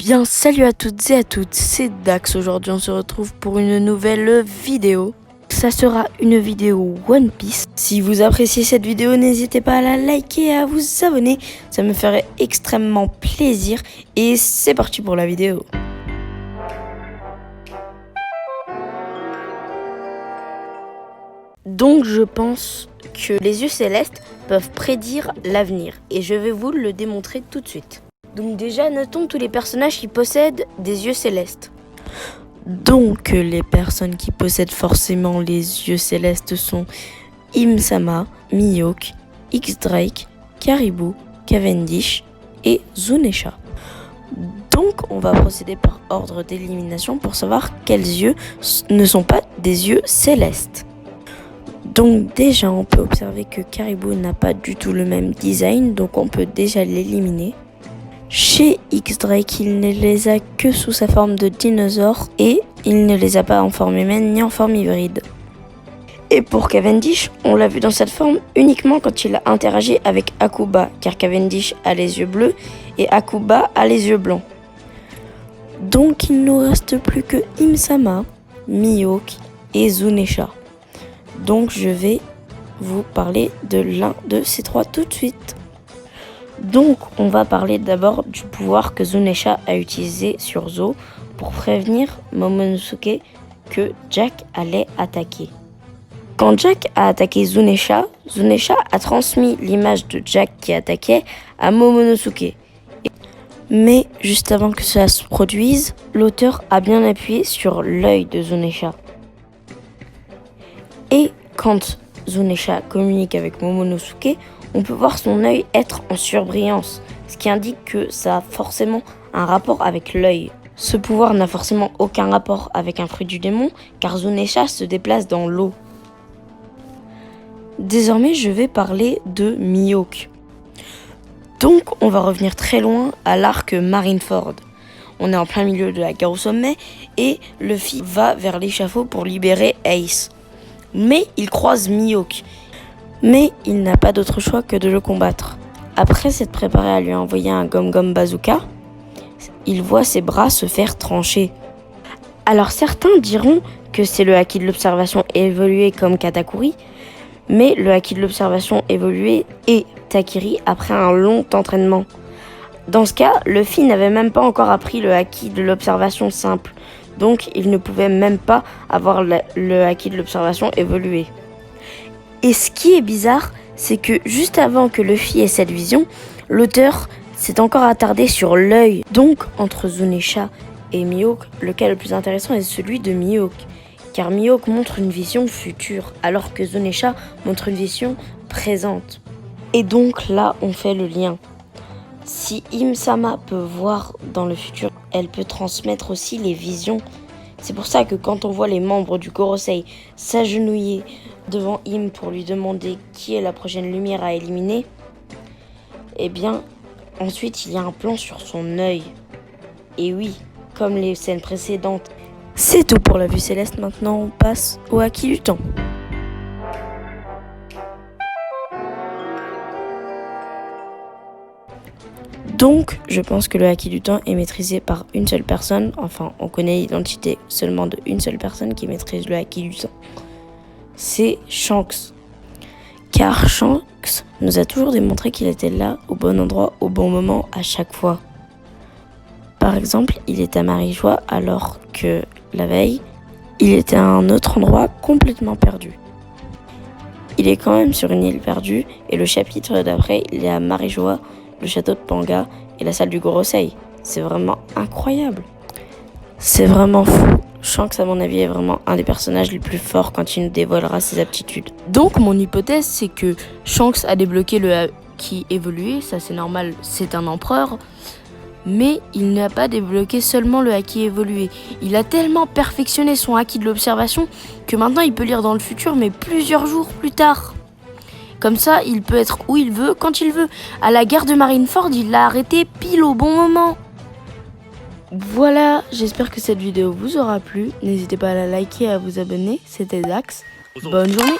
bien, salut à toutes et à toutes, c'est Dax. Aujourd'hui, on se retrouve pour une nouvelle vidéo. Ça sera une vidéo One Piece. Si vous appréciez cette vidéo, n'hésitez pas à la liker et à vous abonner. Ça me ferait extrêmement plaisir. Et c'est parti pour la vidéo. Donc, je pense que les yeux célestes peuvent prédire l'avenir. Et je vais vous le démontrer tout de suite. Donc déjà, notons tous les personnages qui possèdent des yeux célestes. Donc les personnes qui possèdent forcément les yeux célestes sont Im-sama, Mihawk, X-Drake, Caribou, Cavendish et Zunisha. Donc on va procéder par ordre d'élimination pour savoir quels yeux ne sont pas des yeux célestes. Donc déjà on peut observer que Caribou n'a pas du tout le même design, donc on peut déjà l'éliminer. Chez X-Drake, il ne les a que sous sa forme de dinosaure et il ne les a pas en forme humaine ni en forme hybride. Et pour Cavendish, on l'a vu dans cette forme uniquement quand il a interagi avec Akuba, car Cavendish a les yeux bleus et Akuba a les yeux blancs. Donc il ne nous reste plus que Im-sama, Mihawk et Zunisha. Donc je vais vous parler de l'un de ces trois tout de suite. Donc, on va parler d'abord du pouvoir que Zunisha a utilisé sur Zo pour prévenir Momonosuke que Jack allait attaquer. Quand Jack a attaqué Zunisha, Zunisha a transmis l'image de Jack qui attaquait à Momonosuke. Mais juste avant que cela se produise, l'auteur a bien appuyé sur l'œil de Zunisha. Et quand Zunisha communique avec Momonosuke, on peut voir son œil être en surbrillance, ce qui indique que ça a forcément un rapport avec l'œil. Ce pouvoir n'a forcément aucun rapport avec un fruit du démon, car Zunisha se déplace dans l'eau. Désormais, je vais parler de Mihawk. Donc, on va revenir très loin à l'arc Marineford. On est en plein milieu de la guerre au sommet, et Luffy va vers l'échafaud pour libérer Ace. Mais il croise Mihawk. Mais il n'a pas d'autre choix que de le combattre. Après s'être préparé à lui envoyer un Gom-Gom Bazooka, il voit ses bras se faire trancher. Alors certains diront que c'est le Haki de l'observation évolué comme Katakuri, mais le Haki de l'observation évolué est Takiri après un long entraînement. Dans ce cas, Luffy n'avait même pas encore appris le Haki de l'observation simple, donc il ne pouvait même pas avoir le Haki de l'observation évolué. Et ce qui est bizarre, c'est que juste avant que Luffy ait cette vision, l'auteur s'est encore attardé sur l'œil. Donc, entre Zunisha et Mihawk, le cas le plus intéressant est celui de Mihawk. Car Mihawk montre une vision future, alors que Zunisha montre une vision présente. Et donc là, on fait le lien. Si Im-sama peut voir dans le futur, elle peut transmettre aussi les visions. C'est pour ça que quand on voit les membres du Gorosei s'agenouiller devant Im pour lui demander qui est la prochaine lumière à éliminer, eh bien, ensuite il y a un plan sur son œil. Et oui, comme les scènes précédentes. C'est tout pour la vue céleste, maintenant on passe au Haki du temps. Donc, je pense que le Haki du temps est maîtrisé par une seule personne. Enfin, on connaît l'identité seulement d'une seule personne qui maîtrise le Haki du temps. C'est Shanks. Car Shanks nous a toujours démontré qu'il était là, au bon endroit, au bon moment, à chaque fois. Par exemple, il est à Marijois alors que la veille, il était à un autre endroit complètement perdu. Il est quand même sur une île perdue et le chapitre d'après, il est à Marijois, le château de Panga et la salle du Gorosei. C'est vraiment incroyable. C'est vraiment fou. Shanks, à mon avis, est vraiment un des personnages les plus forts quand il nous dévoilera ses aptitudes. Donc, mon hypothèse, c'est que Shanks a débloqué le Haki évolué. Ça, c'est normal, c'est un empereur. Mais il n'a pas débloqué seulement le Haki évolué. Il a tellement perfectionné son Haki de l'observation que maintenant, il peut lire dans le futur, mais plusieurs jours plus tard. Comme ça, il peut être où il veut, quand il veut. À la guerre de Marineford, il l'a arrêté pile au bon moment. Voilà, j'espère que cette vidéo vous aura plu. N'hésitez pas à la liker et à vous abonner. C'était Dax. Bonne journée.